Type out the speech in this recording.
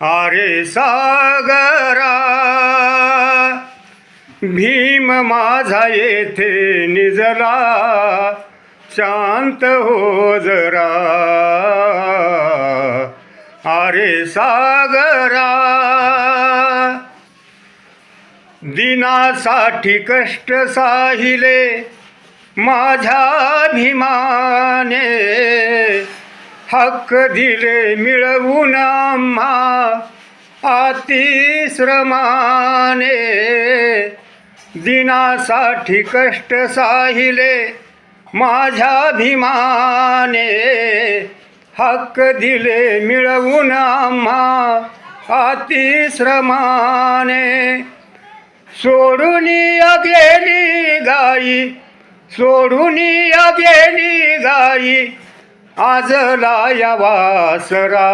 अरे सागरा भीम माझा येथे निजला, शांत हो जरा. अरे सागरा दिनासाठी कष्ट साहिले माझ्या भीमाने, हक्क दिले मिळवून आम्हा अतिश्रमाने. दिनासाठी कष्ट साहिले माझ्या भीमाने, हक्क दिले मिळवून आम्हा अतिश्रमाने. सोडून गेली गाई, सोडून गेली गाई, आज लाया वासरा.